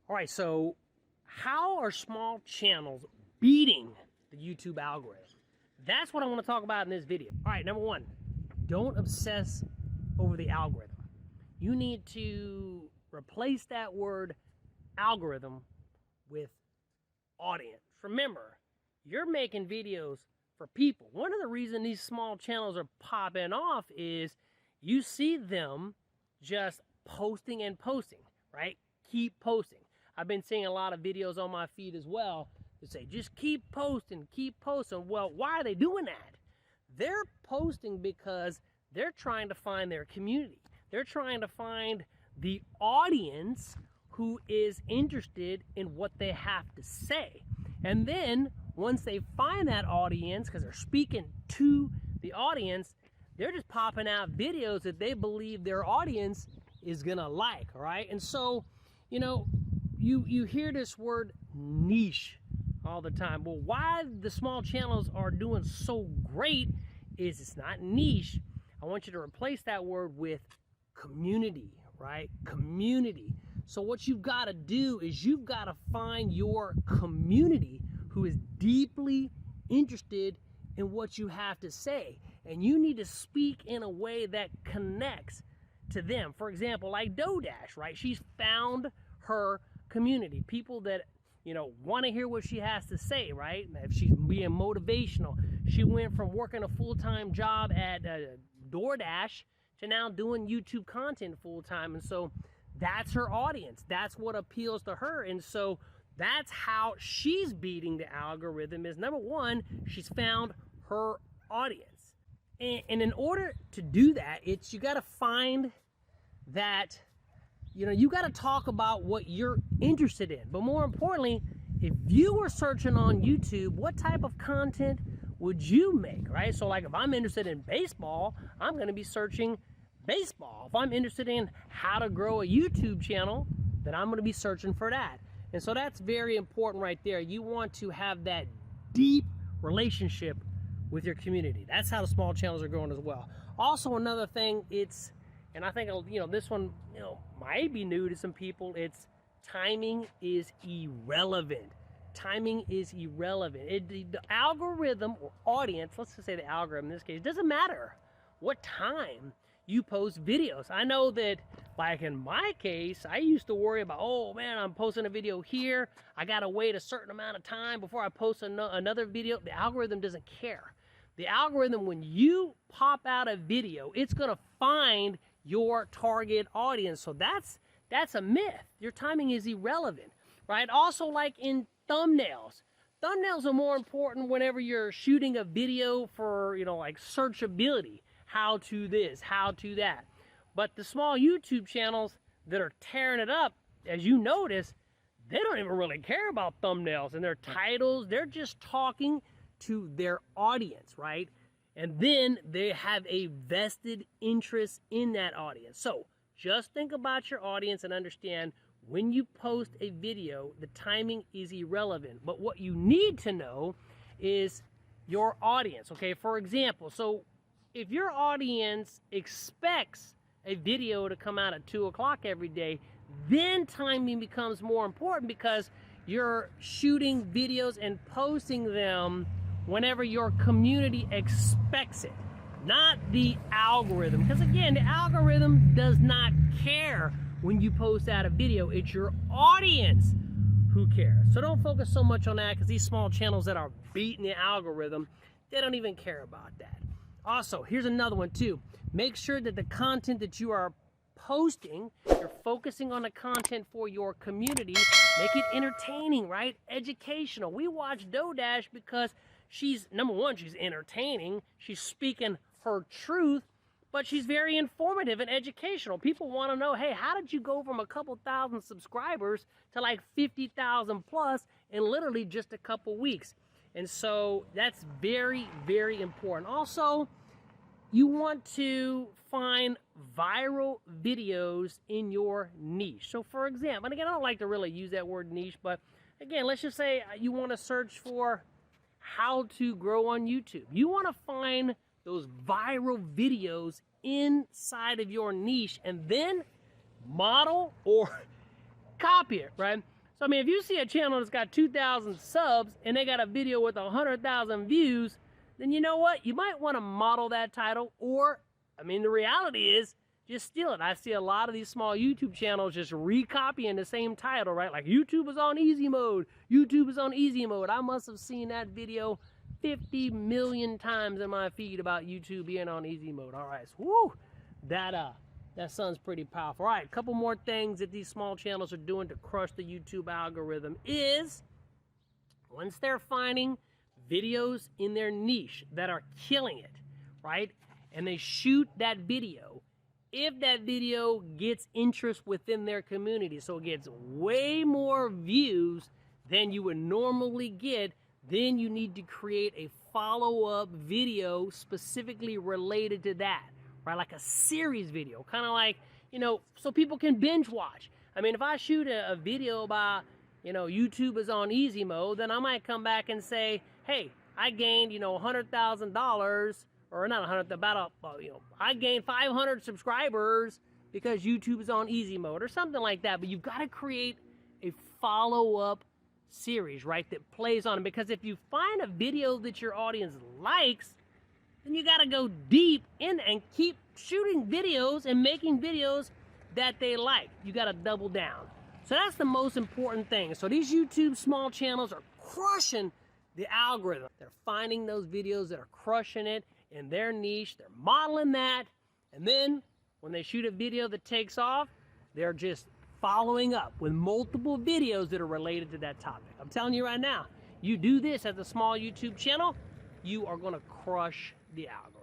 All right, so how are small channels beating the YouTube algorithm? That's what I want to talk about in this video. All right, number one, don't obsess over the algorithm. You need to replace that word algorithm with audience. Remember, you're making videos for people. One of the reasons these small channels are popping off is you see them just posting and posting, right? Keep posting. I've been seeing a lot of videos on my feed as well that say, just keep posting, keep posting. Well, why are they doing that? They're posting because they're trying to find their community. They're trying to find the audience who is interested in what they have to say. And then once they find that audience, because they're speaking to the audience, they're just popping out videos that they believe their audience is gonna like, all right? And so, you know, you hear this word niche all the time. Well, why the small channels are doing so great is it's not niche. I want you to replace that word with community, right? Community. So what you've got to do is you've got to find your community who is deeply interested in what you have to say. And you need to speak in a way that connects to them. For example, like DoorDash, right? She's found her community, people that, you know, want to hear what she has to say, right? If she's being motivational, she went from working a full-time job at DoorDash to now doing YouTube content full-time. And so that's her audience. That's what appeals to her. And so that's how she's beating the algorithm is, number one, she's found her audience. And in order to do that, you got to find that, you know, you got to talk about what you're interested in. But more importantly, if you were searching on YouTube, what type of content would you make, right? So like if I'm interested in baseball, I'm going to be searching baseball. If I'm interested in how to grow a YouTube channel, then I'm going to be searching for that. And so that's very important right there. You want to have that deep relationship with your community. That's how the small channels are growing as well. Also, another thing, and I think, you know, this one, you know, might be new to some people, it's timing is irrelevant. Timing is irrelevant. The algorithm or audience, let's just say the algorithm in this case, doesn't matter what time you post videos. I know that, like in my case, I used to worry about, oh man, I'm posting a video here, I gotta wait a certain amount of time before I post another video. The algorithm doesn't care. The algorithm, when you pop out a video, it's gonna find your target audience. So that's a myth. Your timing is irrelevant, right? Also, like in thumbnails. Thumbnails are more important whenever you're shooting a video for, you know, like searchability. How to this, how to that. But the small YouTube channels that are tearing it up, as you notice, they don't even really care about thumbnails and their titles. They're just talking to their audience, right? And then they have a vested interest in that audience. So just think about your audience and understand when you post a video, the timing is irrelevant. But what you need to know is your audience, okay? For example, so if your audience expects a video to come out at 2 o'clock every day, then timing becomes more important because you're shooting videos and posting them whenever your community expects it, not the algorithm. Because again, the algorithm does not care when you post out a video. It's your audience who cares. So don't focus so much on that, because these small channels that are beating the algorithm, they don't even care about that. Also, here's another one too. Make sure that the content that you are posting, you're focusing on the content for your community. Make it entertaining, right? Educational. We watch DoorDash because she's, number one, she's entertaining. She's speaking her truth, but she's very informative and educational. People want to know, hey, how did you go from a couple thousand subscribers to like 50,000 plus in literally just a couple weeks? And so that's very, very important. Also, you want to find viral videos in your niche. So for example, and again, I don't like to really use that word niche, but again, let's just say you want to search for how to grow on YouTube. You want to find those viral videos inside of your niche and then model or copy it, right? So, I mean, if you see a channel that's got 2,000 subs and they got a video with 100,000 views, then you know what? You might want to model that title, or, I mean, the reality is, just steal it. I see a lot of these small YouTube channels just recopying the same title, right? Like, YouTube is on easy mode. YouTube is on easy mode. I must have seen that video 50 million times in my feed about YouTube being on easy mode. All right, so, woo, that sounds pretty powerful. All right, a couple more things that these small channels are doing to crush the YouTube algorithm is, once they're finding videos in their niche that are killing it, right? And they shoot that video. If that video gets interest within their community, so it gets way more views than you would normally get, then you need to create a follow-up video specifically related to that, right? Like a series video, kind of like, you know, so people can binge watch. I mean, if I shoot a video about, you know, YouTube is on easy mode, then I might come back and say, hey, I gained, you know, $100,000, or not 100, about you know, I gained 500 subscribers because YouTube is on easy mode, or something like that. But you've got to create a follow-up series, right, that plays on it. Because if you find a video that your audience likes, then you got to go deep in and keep shooting videos and making videos that they like. You got to double down. So that's the most important thing. So these YouTube small channels are crushing the algorithm. They're finding those videos that are crushing it in their niche. They're modeling that. And then when they shoot a video that takes off, they're just following up with multiple videos that are related to that topic. I'm telling you right now, you do this as a small YouTube channel, you are going to crush the algorithm.